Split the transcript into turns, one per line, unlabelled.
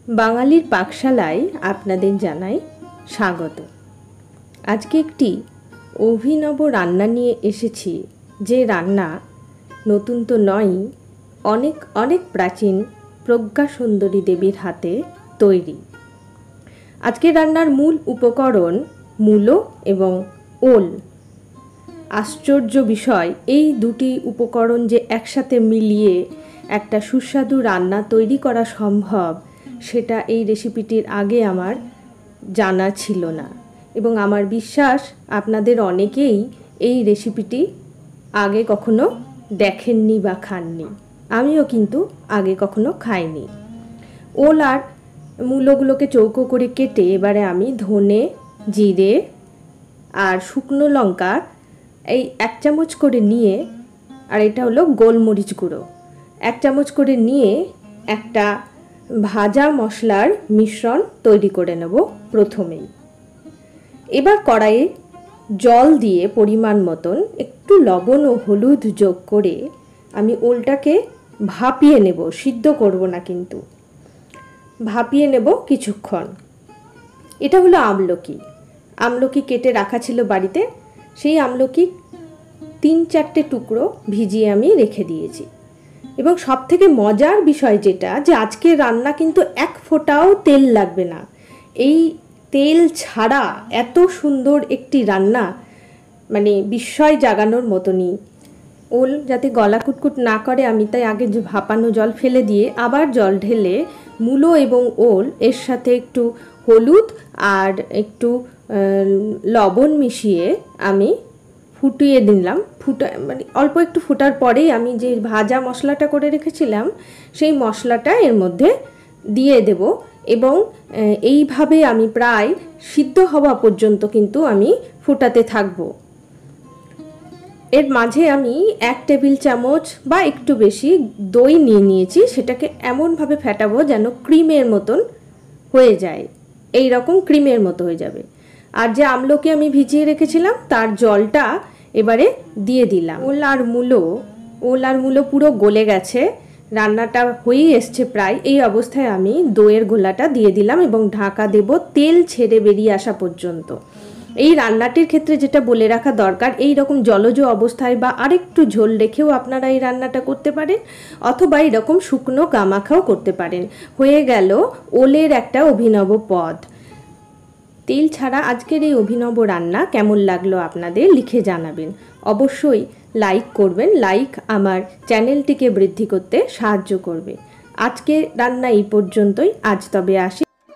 বাঙালির পাকশালায় আপনাদের জানাই স্বাগত। আজকে একটি অভিনব রান্না নিয়ে এসেছি, যে রান্না নতুন তো নয়, অনেক অনেক প্রাচীন প্রজ্ঞা সুন্দরী দেবীর হাতে তৈরি। আজকে রান্নার মূল উপকরণ মূলো এবং ওল। আশ্চর্য বিষয়, এই দুটি উপকরণ যে একসাথে মিলিয়ে একটা সুস্বাদু রান্না তৈরি করা সম্ভব, সেটা এই রেসিপিটির আগে আমার জানা ছিল না, এবং আমার বিশ্বাস আপনাদের অনেকেই এই রেসিপিটি আগে কখনো দেখেননি বা খাননি। আমিও কিন্তু আগে কখনো খাইনি। ওল আর মূলোগুলোকে চৌকো করে কেটে এবারে আমি ধনে, জিরে আর শুকনো লঙ্কা এই 1 চামচ করে নিয়ে, আর এটা হলো গোলমরিচ গুঁড়ো 1 চামচ করে নিয়ে একটা ভাজা মশলার মিশ্রণ তৈরি করে নেব প্রথমেই। এবার কড়াইয়ে জল দিয়ে পরিমাণ মতন একটু লবণ ও হলুদ যোগ করে আমি ওলটাকে ভাপিয়ে নেব, সিদ্ধ করব না, কিন্তু ভাপিয়ে নেব কিছুক্ষণ। এটা হলো আমলকি কেটে রাখা ছিল বাড়িতে, সেই আমলকি 3-4টে টুকরো ভিজিয়ে আমি রেখে দিয়েছি। এবং সব থেকে মজার বিষয় যেটা, যে আজকে রান্না কিন্তু 1 ফোঁটাও তেল লাগবে না। এই তেল ছাড়া এত সুন্দর একটি রান্না, মানে বিস্ময় জাগানোর মতনই। ওল যাতে গলা কুটকুট না করে, আমি তাই আগে যে ভাপানো জল ফেলে দিয়ে আবার জল ঢেলে মূলো এবং ওল এর সাথে একটু হলুদ আর একটু লবণ মিশিয়ে আমি ফুটিয়ে দিলাম। মানে অল্প একটু ফোটার পরেই আমি যে ভাজা মশলাটা করে রেখেছিলাম, সেই মশলাটা এর মধ্যে দিয়ে দেব, এবং এইভাবে আমি প্রায় সিদ্ধ হওয়া পর্যন্ত কিন্তু আমি ফোটাতে থাকব। এর মাঝে আমি 1 টেবিল চামচ বা একটু বেশি দই নিয়ে নিয়েছি। সেটাকে এমনভাবে ফেটাবো যেন ক্রিমের মতন হয়ে যায়, এই রকম ক্রিমের মতো হয়ে যাবে। আর যে আমলকি আমি ভিজিয়ে রেখেছিলাম তার জলটা এবারে দিয়ে দিলাম। ওল আর মূলো পুরো গলে গেছে, রান্নাটা হয়েই এসছে প্রায়। এই অবস্থায় আমি দইয়ের গোলাটা দিয়ে দিলাম এবং ঢাকা দেব তেল ছেড়ে বেরিয়ে আসা পর্যন্ত। এই রান্নাটির ক্ষেত্রে যেটা বলে রাখা দরকার, এই রকম জলজ অবস্থায় বা আরেকটু ঝোল রেখেও আপনারা এই রান্নাটা করতে পারেন, অথবা এরকম শুকনো গামাখাও করতে পারেন। হয়ে গেল ওলের একটা অভিনব পদ। তেল ছাড়া আজকের এই অভিনব রান্না কেমন লাগলো আপনাদের লিখে জানাবেন। অবশ্যই লাইক করবেন, লাইক আমার চ্যানেলটিকে বৃদ্ধি করতে সাহায্য করবে। আজকে রান্না এই পর্যন্তই। আজ তবে আসি।